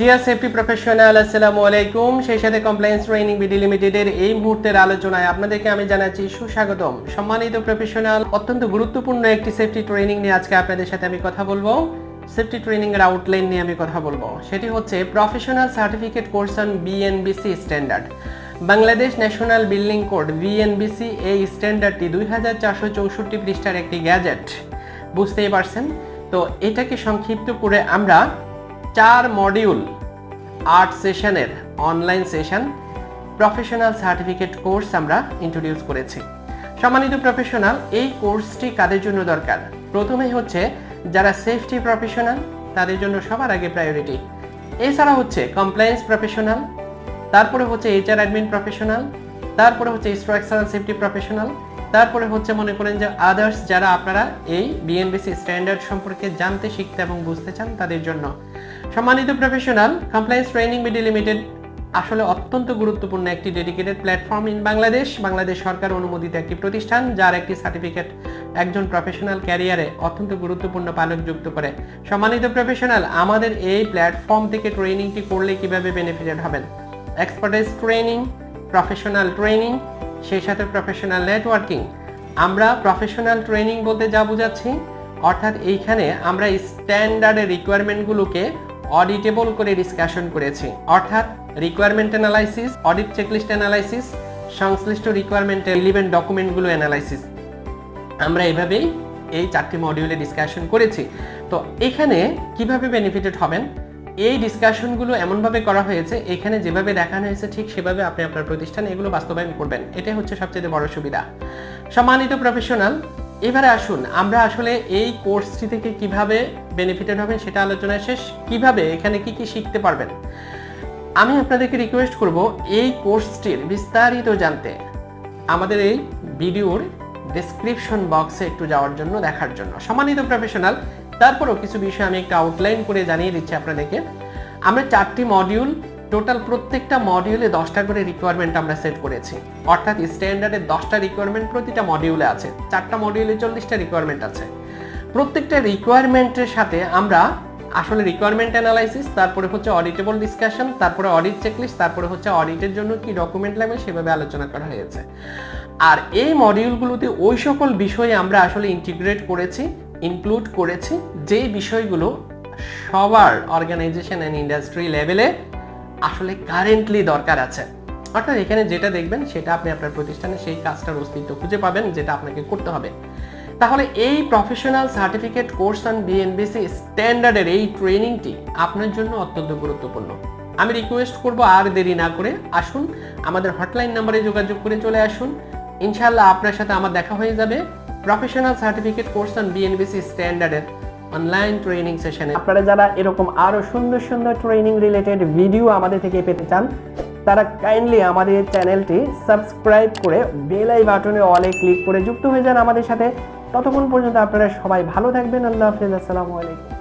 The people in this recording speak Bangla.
ডিয়ার সেফটি প্রফেশনাল, আসসালামু আলাইকুম। সেই সাথে কমপ্লায়েন্স ট্রেনিং বিডি লিমিটেডের এই মুহূর্তের আলোচনায় আপনাদেরকে আমি জানাচ্ছি সুস্বাগতম। সম্মানিত প্রফেশনাল, অত্যন্ত গুরুত্বপূর্ণ একটি সেফটি ট্রেনিং নিয়ে আজকে আপনাদের সাথে আমি কথা বলবো। সেফটি ট্রেনিং এর আউটলাইন নিয়ে আমি কথা বলবো। সেটি হচ্ছে professional certificate course on BNBC standard. Bangladesh national building code BNBC এই স্ট্যান্ডার্ডটি 2464 পৃষ্ঠার একটি গ্যাজেট, বুঝতেই পারছেন। তো এটাকে সংক্ষিপ্ত করে আমরা 4 মডিউল 8 সেশনের online session professional certificate course আমরা ইন্ট্রোডিউস করেছি। সম্মানিত প্রফেশনাল, এই কোর্সটি কাদের জন্য দরকার? প্রথমেই হচ্ছে যারা সেফটি প্রফেশনাল, তাদের জন্য সবার আগে প্রায়োরিটি। এছাড়া হচ্ছে কমপ্লায়েন্স প্রফেশনাল, তারপরে হচ্ছে এইচআর অ্যাডমিন প্রফেশনাল, তারপরে হচ্ছে স্ট্রাকচারাল সেফটি প্রফেশনাল, তারপরে হচ্ছে মনে করেন যে আদার্স যারা আপনারা এই বিএনবিসি স্ট্যান্ডার্ড সম্পর্কে জানতে, শিখতে এবং বুঝতে চান, তাদের জন্য। সম্মানিত professional, compliance training BD limited আসলে অত্যন্ত গুরুত্বপূর্ণ একটি dedicated platform in Bangladesh. Bangladesh সরকার অনুমোদিত একটি প্রতিষ্ঠান, যার একটি সার্টিফিকেট একজন প্রফেশনাল ক্যারিয়ারে অত্যন্ত গুরুত্বপূর্ণ পালক যুক্ত করে। সম্মানিত প্রফেশনাল, আমাদের এই প্ল্যাটফর্ম থেকে ট্রেনিংটি করলে কিভাবে বেনিফিটেড হবেন? এক্সপার্টাইজ ট্রেনিং, প্রফেশনাল ট্রেনিং, সেই সাথে প্রফেশনাল নেটওয়ার্কিং। আমরা প্রফেশনাল ট্রেনিং বলতে যা বোঝাচ্ছি, অর্থাৎ এইখানে আমরা স্ট্যান্ডার্ডের রিকোয়ারমেন্টগুলোকে অডিটেবল করে ডিসকাশন করেছি, অর্থাৎ requirement analysis, audit checklist analysis, সংশ্লিষ্ট রিকোয়ারমেন্টের রিলেভেন্ট ডকুমেন্টগুলো অ্যানালাইসিস। আমরা এভাবেই এই 4টি মডিউলে ডিসকাশন করেছি। তো এখানে কিভাবে বেনিফিটেড হবেন? এই ডিসকাশনগুলো এমনভাবে করা হয়েছে, এখানে যেভাবে দেখানো হয়েছে ঠিক সেভাবে আপনি আপনার প্রতিষ্ঠানে এগুলো বাস্তবায়ন করবেন। এটাই হচ্ছে সবচেয়ে বড় সুবিধা। সম্মানিত প্রফেশনাল, এবারে আসুন আমরা আসলে এই কোর্সটি থেকে কিভাবে বেনিফিটেড হবেন সেটা আলোচনা শেষ। কিভাবে এখানে কি কি শিখতে পারবেন, আমি আপনাদেরকে রিকোয়েস্ট করব এই কোর্সটির বিস্তারিত জানতে আমাদের এই ভিডিওর ডেসক্রিপশন বক্সে একটু যাওয়ার জন্য, দেখার জন্য। সম্মানিত প্রফেশনাল, তারপরও কিছু বিষয় আমি একটা আউটলাইন করে জানিয়ে দিচ্ছি আপনাদেরকে। আমরা 4টি মডিউল, টোটাল প্রত্যেকটা মডিউলে 10টা করে রিকোয়ারমেন্ট আমরা সেট করেছি, অর্থাৎ স্ট্যান্ডার্ডের 10টা রিকোয়ারমেন্ট প্রতিটা মডিউলে আছে। 4টা মডিউলে 40টা রিকোয়ারমেন্ট আছে। প্রত্যেকটা রিকোয়ারমেন্টের সাথে আমরা আসলে রিকোয়ারমেন্ট অ্যানালাইসিস, তারপরে হচ্ছে অডিটেবল ডিসকাশন, তারপরে অডিট চেকলিস্ট, তারপরে হচ্ছে অডিটের জন্য কি ডকুমেন্ট লাগবে সেভাবে আলোচনা করা হয়েছে। আর এই মডিউলগুলোতে ওই সকল বিষয়ে আমরা আসলে ইন্টিগ্রেট করেছি, ইনক্লুড করেছি, যে বিষয়গুলো সবার অর্গানাইজেশন অ্যান্ড ইন্ডাস্ট্রি লেভেলে আসলে কারেন্টলি দরকার আছে। অর্থাৎ এখানে যেটা দেখবেন সেটা আপনি আপনার প্রতিষ্ঠানে সেই কাজটার অস্তিত্ব খুঁজে পাবেন, যেটা আপনাকে করতে হবে। তাহলে এই professional certificate course on BNBC স্ট্যান্ডার্ডের এই ট্রেনিংটি আপনার জন্য অত্যন্ত গুরুত্বপূর্ণ। আমি রিকোয়েস্ট করব আর দেরি না করে আসুন আমাদের হটলাইন নাম্বারে যোগাযোগ করে চলে আসুন। ইনশাআল্লাহ আপনার সাথে আমার দেখা হয়ে যাবে professional certificate course on BNBC স্ট্যান্ডার্ডের অনলাইন ট্রেনিং সেশনে। আপনারা যারা এরকম আরো সুন্দর সুন্দর ট্রেনিং রিলেটেড ভিডিও আমাদের থেকে পেতে চান, তারা কাইন্ডলি আমাদের চ্যানেলটি সাবস্ক্রাইব করে বেল আই বাটনে অলে ক্লিক করে যুক্ত হয়ে যান আমাদের সাথে। ততক্ষণ পর্যন্ত আপনারা সবাই ভালো থাকবেন। আল্লাহ হাফেজ, আসসালামু আলাইকুম।